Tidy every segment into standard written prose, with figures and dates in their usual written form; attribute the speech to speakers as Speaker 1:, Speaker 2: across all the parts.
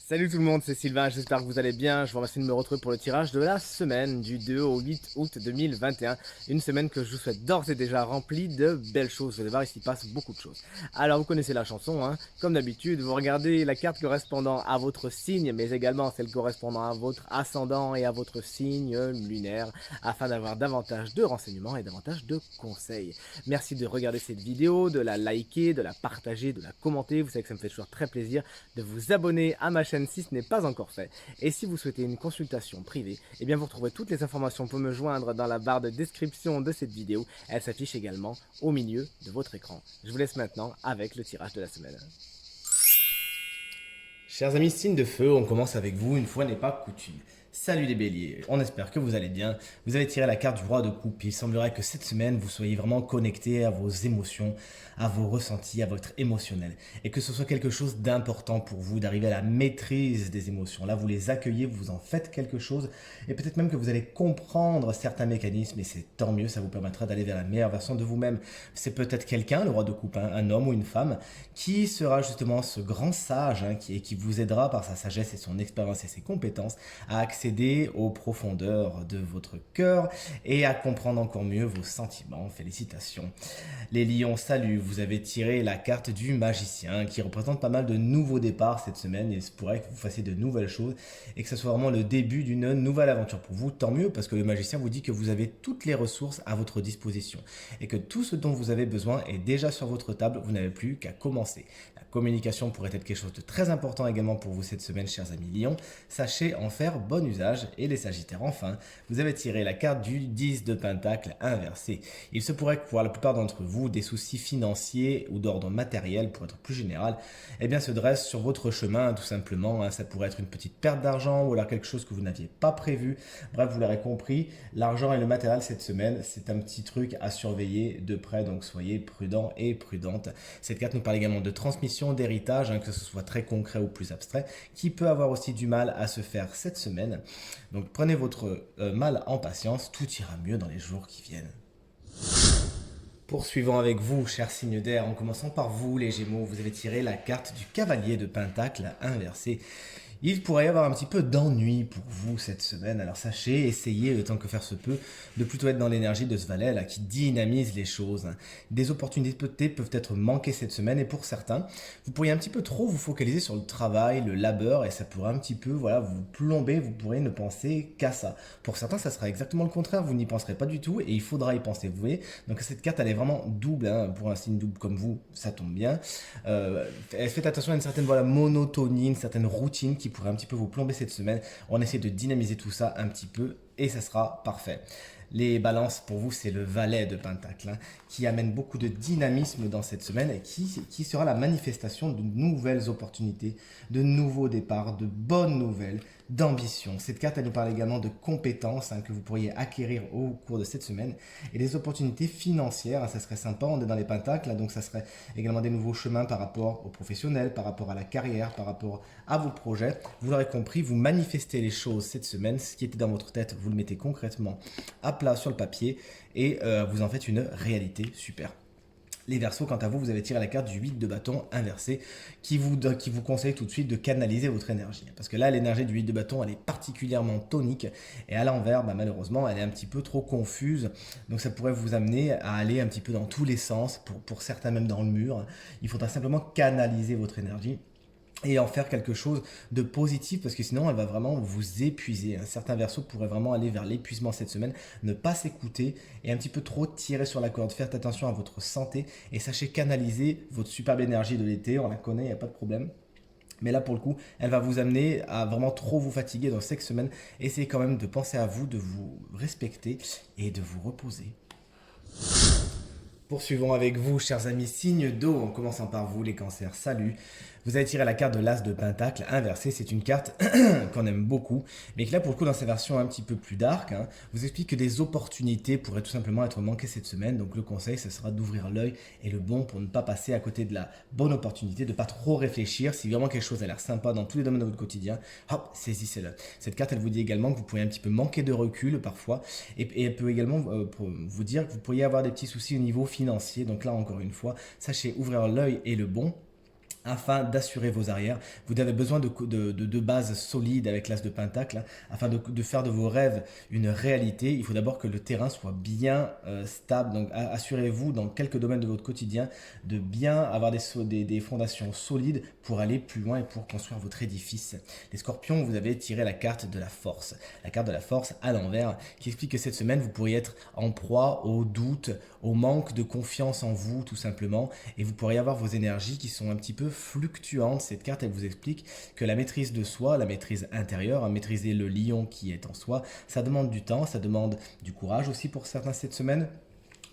Speaker 1: Salut tout le monde, c'est Sylvain, j'espère que vous allez bien. Je vous remercie de me retrouver pour le tirage de la semaine du 2 au 8 août 2021. Une semaine que je vous souhaite d'ores et déjà remplie de belles choses. Vous allez voir, il s'y passe beaucoup de choses. Alors vous connaissez la chanson, hein. Comme d'habitude, vous regardez la carte correspondant à votre signe, mais également celle correspondant à votre ascendant et à votre signe lunaire, afin d'avoir davantage de renseignements et davantage de conseils. Merci de regarder cette vidéo, de la liker, de la partager, de la commenter. Vous savez que ça me fait toujours très plaisir de vous abonner à ma chaîne si ce n'est pas encore fait. Et si vous souhaitez une consultation privée, eh bien vous retrouvez toutes les informations pour me joindre dans la barre de description de cette vidéo. Elle s'affiche également au milieu de votre écran. Je vous laisse maintenant avec le tirage de la semaine. Chers amis signes de feu, on commence avec vous, une fois n'est pas coutume. Salut les béliers, on espère que vous allez bien. Vous avez tiré la carte du roi de coupe. Il semblerait que cette semaine, vous soyez vraiment connecté à vos émotions, à vos ressentis, à votre émotionnel. Et que ce soit quelque chose d'important pour vous, d'arriver à la maîtrise des émotions. Là, vous les accueillez, vous en faites quelque chose. Et peut-être même que vous allez comprendre certains mécanismes. Et c'est tant mieux, ça vous permettra d'aller vers la meilleure version de vous-même. C'est peut-être quelqu'un, le roi de coupe, hein, un homme ou une femme, qui sera justement ce grand sage qui vous aidera par sa sagesse et son expérience et ses compétences à accéder aux profondeurs de votre cœur et à comprendre encore mieux vos sentiments. Félicitations. Les lions, salut, vous avez tiré la carte du magicien qui représente pas mal de nouveaux départs cette semaine. Il se pourrait que vous fassiez de nouvelles choses et que ce soit vraiment le début d'une nouvelle aventure pour vous. Tant mieux parce que le magicien vous dit que vous avez toutes les ressources à votre disposition et que tout ce dont vous avez besoin est déjà sur votre table. Vous n'avez plus qu'à commencer. La communication pourrait être quelque chose de très important également pour vous cette semaine, chers amis lions. Sachez en faire bon usage. Et les sagittaires, enfin, vous avez tiré la carte du 10 de pentacle inversé. Il se pourrait que pour la plupart d'entre vous, des soucis financiers ou d'ordre matériel, pour être plus général, eh bien, se dressent sur votre chemin, tout simplement. Ça pourrait être une petite perte d'argent ou alors quelque chose que vous n'aviez pas prévu. Bref, vous l'aurez compris, l'argent et le matériel cette semaine, c'est un petit truc à surveiller de près, donc soyez prudents et prudentes. Cette carte nous parle également de transmission, d'héritage, que ce soit très concret ou plus abstrait, qui peut avoir aussi du mal à se faire cette semaine. Donc prenez votre mal en patience, tout ira mieux dans les jours qui viennent. Poursuivons avec vous, chers signes d'air, en commençant par vous, les Gémeaux. Vous avez tiré la carte du cavalier de pentacle inversé. Il pourrait y avoir un petit peu d'ennui pour vous cette semaine, alors sachez, essayez le temps que faire se peut, de plutôt être dans l'énergie de ce valet là qui dynamise les choses. Des opportunités peuvent être manquées cette semaine et pour certains, vous pourriez un petit peu trop vous focaliser sur le travail, le labeur et ça pourrait un petit peu vous plomber, vous pourriez ne penser qu'à ça. Pour certains, ça sera exactement le contraire, vous n'y penserez pas du tout et il faudra y penser, vous voyez. Donc cette carte elle est vraiment double, pour un signe double comme vous, ça tombe bien. Faites attention à une certaine monotonie, une certaine routine qui pourrait un petit peu vous plomber cette semaine. On essaie de dynamiser tout ça un petit peu et ça sera parfait. Les balances, pour vous, c'est le valet de pentacle qui amène beaucoup de dynamisme dans cette semaine et qui sera la manifestation de nouvelles opportunités, de nouveaux départs, de bonnes nouvelles, d'ambition. Cette carte, elle nous parle également de compétences que vous pourriez acquérir au cours de cette semaine et des opportunités financières. Ça serait sympa, on est dans les pentacles, donc ça serait également des nouveaux chemins par rapport aux professionnels, par rapport à la carrière, par rapport à vos projets. Vous l'aurez compris, vous manifestez les choses cette semaine. Ce qui était dans votre tête, vous le mettez concrètement à plat sur le papier et vous en faites une réalité super. Les Verseaux, quant à vous, vous avez tiré la carte du 8 de bâton inversé qui vous conseille tout de suite de canaliser votre énergie. Parce que là, l'énergie du 8 de bâton, elle est particulièrement tonique et à l'envers, malheureusement, elle est un petit peu trop confuse. Donc ça pourrait vous amener à aller un petit peu dans tous les sens, pour certains même dans le mur. Il faudra simplement canaliser votre énergie et en faire quelque chose de positif parce que sinon elle va vraiment vous épuiser. Certains versos pourraient vraiment aller vers l'épuisement cette semaine, ne pas s'écouter et un petit peu trop tirer sur la corde. Faites attention à votre santé et sachez canaliser votre superbe énergie de l'été, on la connaît, il n'y a pas de problème. Mais là, pour le coup, elle va vous amener à vraiment trop vous fatiguer dans cette semaine. Essayez quand même de penser à vous, de vous respecter et de vous reposer. Poursuivons avec vous, chers amis, signes d'eau, en commençant par vous, les cancers. Salut. Vous avez tiré la carte de l'As de Pentacle inversée. C'est une carte qu'on aime beaucoup, mais qui là, pour le coup, dans sa version un petit peu plus dark, vous explique que des opportunités pourraient tout simplement être manquées cette semaine. Donc le conseil, ce sera d'ouvrir l'œil et le bon pour ne pas passer à côté de la bonne opportunité, de ne pas trop réfléchir. Si vraiment quelque chose a l'air sympa dans tous les domaines de votre quotidien, hop, saisissez-le. Cette carte, elle vous dit également que vous pourriez un petit peu manquer de recul parfois, et elle peut également vous dire que vous pourriez avoir des petits soucis au niveau financier. Donc là, encore une fois, sachez ouvrir l'œil et le bon. afin d'assurer vos arrières. Vous avez besoin de bases solides avec l'as de pentacle, hein. Afin de faire de vos rêves une réalité, il faut d'abord que le terrain soit bien stable. Donc assurez-vous dans quelques domaines de votre quotidien de bien avoir des fondations solides pour aller plus loin et pour construire votre édifice. Les scorpions, vous avez tiré la carte de la force. La carte de la force à l'envers qui explique que cette semaine, vous pourriez être en proie au doute, au manque de confiance en vous tout simplement. Et vous pourriez avoir vos énergies qui sont un petit peu fluctuantes. Cette carte, elle vous explique que la maîtrise de soi, la maîtrise intérieure, hein, maîtriser le lion qui est en soi, ça demande du temps, ça demande du courage aussi pour certains cette semaine.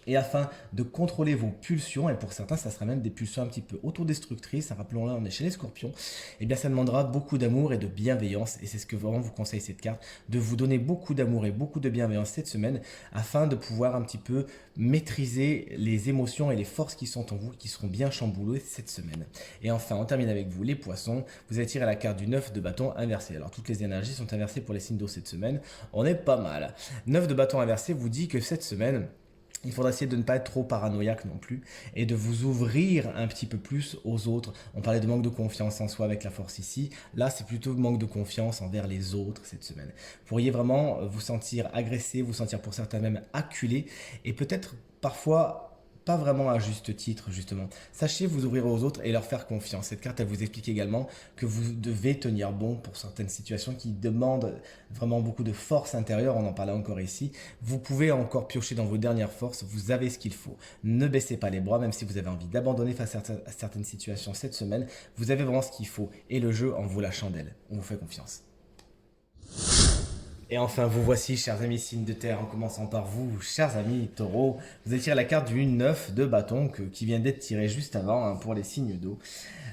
Speaker 1: Et afin de contrôler vos pulsions, et pour certains, ça sera même des pulsions un petit peu autodestructrices, rappelons-le, on est chez les scorpions, eh bien ça demandera beaucoup d'amour et de bienveillance, et c'est ce que vraiment vous conseille cette carte, de vous donner beaucoup d'amour et beaucoup de bienveillance cette semaine, afin de pouvoir un petit peu maîtriser les émotions et les forces qui sont en vous, qui seront bien chamboulées cette semaine. Et enfin, on termine avec vous, les poissons, vous avez tiré la carte du 9 de bâton inversé. Alors toutes les énergies sont inversées pour les signes d'eau cette semaine, on est pas mal. 9 de bâton inversé vous dit que cette semaine, il faudra essayer de ne pas être trop paranoïaque non plus et de vous ouvrir un petit peu plus aux autres. On parlait de manque de confiance en soi avec la force ici. Là, c'est plutôt manque de confiance envers les autres cette semaine. Vous pourriez vraiment vous sentir agressé, vous sentir pour certains même acculé et peut-être parfois pas vraiment à juste titre justement. Sachez vous ouvrir aux autres et leur faire confiance. Cette carte, elle vous explique également que vous devez tenir bon pour certaines situations qui demandent vraiment beaucoup de force intérieure, on en parlait encore ici. Vous pouvez encore piocher dans vos dernières forces, vous avez ce qu'il faut. Ne baissez pas les bras, même si vous avez envie d'abandonner face à certaines situations cette semaine, vous avez vraiment ce qu'il faut et le jeu en vaut la chandelle. On vous fait confiance. Et enfin, vous voici, chers amis signes de terre, en commençant par vous, chers amis taureaux. Vous avez tiré la carte du 9 de bâton qui vient d'être tirée juste avant, hein, pour les signes d'eau.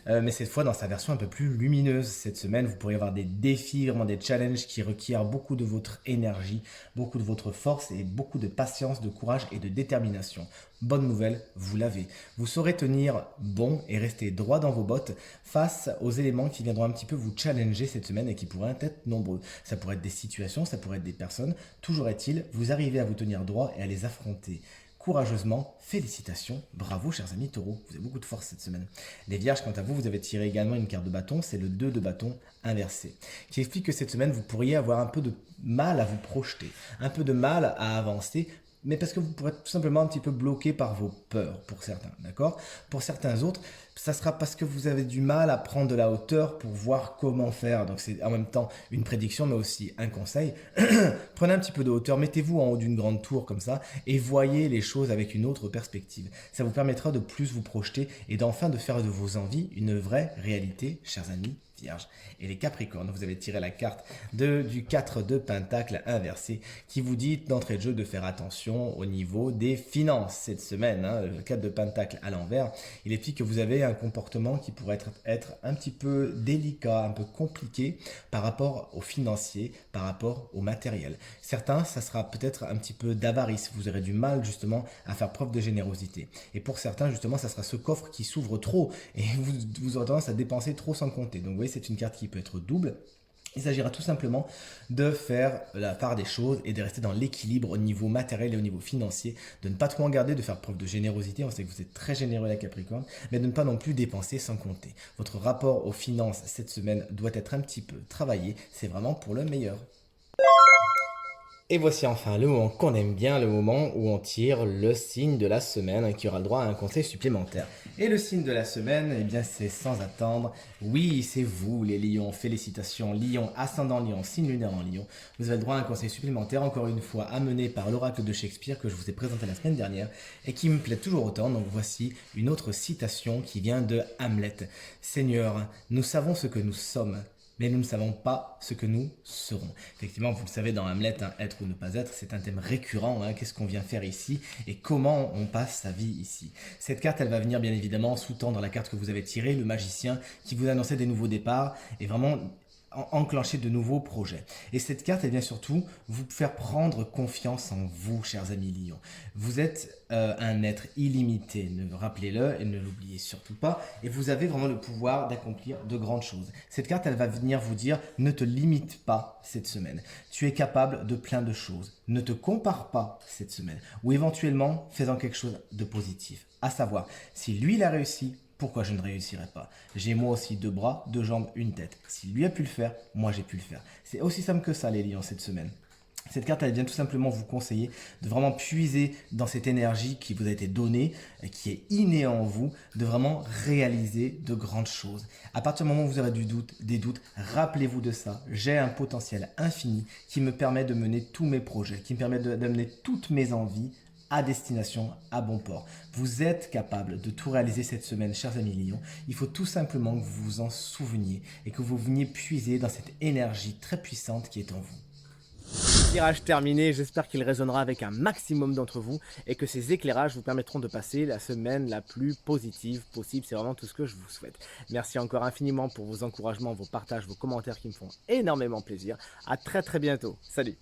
Speaker 1: Mais cette fois dans sa version un peu plus lumineuse. Cette semaine, vous pourrez avoir des défis, vraiment des challenges qui requièrent beaucoup de votre énergie, beaucoup de votre force et beaucoup de patience, de courage et de détermination. Bonne nouvelle, vous l'avez. Vous saurez tenir bon et rester droit dans vos bottes face aux éléments qui viendront un petit peu vous challenger cette semaine et qui pourraient être nombreux. Ça pourrait être des situations, ça pourrait être des personnes. Toujours est-il, vous arrivez à vous tenir droit et à les affronter courageusement. Félicitations, bravo chers amis taureaux, vous avez beaucoup de force cette semaine. Les vierges, quant à vous, vous avez tiré également une carte de bâton, c'est le 2 de bâton inversé, qui explique que cette semaine, vous pourriez avoir un peu de mal à vous projeter, un peu de mal à avancer, mais parce que vous pourrez être tout simplement un petit peu bloqué par vos peurs pour certains, d'accord? Pour certains autres, ça sera parce que vous avez du mal à prendre de la hauteur pour voir comment faire. Donc c'est en même temps une prédiction, mais aussi un conseil. Prenez un petit peu de hauteur, mettez-vous en haut d'une grande tour comme ça et voyez les choses avec une autre perspective. Ça vous permettra de plus vous projeter et d'enfin de faire de vos envies une vraie réalité, chers amis vierges. Et les capricornes, vous avez tiré la carte du 4 de pentacle inversé qui vous dit d'entrée de jeu de faire attention au niveau des finances cette semaine, hein. Le 4 de pentacle à l'envers, il explique que vous avez un comportement qui pourrait être un petit peu délicat, un peu compliqué par rapport au financier, par rapport au matériel. Certains, ça sera peut-être un petit peu d'avarice, vous aurez du mal justement à faire preuve de générosité. Et pour certains, justement, ça sera ce coffre qui s'ouvre trop et vous aurez tendance à dépenser trop sans compter. Donc vous voyez, c'est une carte qui peut être double. Il s'agira tout simplement de faire la part des choses et de rester dans l'équilibre au niveau matériel et au niveau financier, de ne pas trop en garder, de faire preuve de générosité. On sait que vous êtes très généreux la Capricorne, mais de ne pas non plus dépenser sans compter. Votre rapport aux finances cette semaine doit être un petit peu travaillé, c'est vraiment pour le meilleur. Et voici enfin le moment qu'on aime bien, le moment où on tire le signe de la semaine qui aura le droit à un conseil supplémentaire. Et le signe de la semaine, eh bien c'est sans attendre, oui c'est vous les lions, félicitations, lion, ascendant lion, signe lunaire en lion. Vous avez le droit à un conseil supplémentaire, encore une fois amené par l'oracle de Shakespeare que je vous ai présenté la semaine dernière et qui me plaît toujours autant. Donc voici une autre citation qui vient de Hamlet. Seigneur, nous savons ce que nous sommes, mais nous ne savons pas ce que nous serons. Effectivement, vous le savez, dans Hamlet, hein, être ou ne pas être, c'est un thème récurrent. Hein, qu'est-ce qu'on vient faire ici et comment on passe sa vie ici. Cette carte, elle va venir bien évidemment sous-tendre la carte que vous avez tirée, le magicien, qui vous annonçait des nouveaux départs et vraiment enclencher de nouveaux projets. Et cette carte, elle vient surtout vous faire prendre confiance en vous, chers amis lions. Vous êtes un être illimité, rappelez-le et ne l'oubliez surtout pas. Et vous avez vraiment le pouvoir d'accomplir de grandes choses. Cette carte, elle va venir vous dire, ne te limite pas cette semaine. Tu es capable de plein de choses. Ne te compare pas cette semaine. Ou éventuellement, fais-en quelque chose de positif. À savoir, si lui, il a réussi, pourquoi je ne réussirais pas? J'ai moi aussi 2 bras, 2 jambes, une tête. Si lui a pu le faire, moi j'ai pu le faire. C'est aussi simple que ça les lions cette semaine. Cette carte, elle vient tout simplement vous conseiller de vraiment puiser dans cette énergie qui vous a été donnée, qui est innée en vous, de vraiment réaliser de grandes choses. À partir du moment où vous aurez des doutes, rappelez-vous de ça. J'ai un potentiel infini qui me permet de mener tous mes projets, qui me permet d'amener toutes mes envies à destination, à bon port. Vous êtes capable de tout réaliser cette semaine, chers amis Lions. Il faut tout simplement que vous vous en souveniez et que vous veniez puiser dans cette énergie très puissante qui est en vous.
Speaker 2: Tirage terminé, j'espère qu'il résonnera avec un maximum d'entre vous et que ces éclairages vous permettront de passer la semaine la plus positive possible. C'est vraiment tout ce que je vous souhaite. Merci encore infiniment pour vos encouragements, vos partages, vos commentaires qui me font énormément plaisir. À très bientôt. Salut!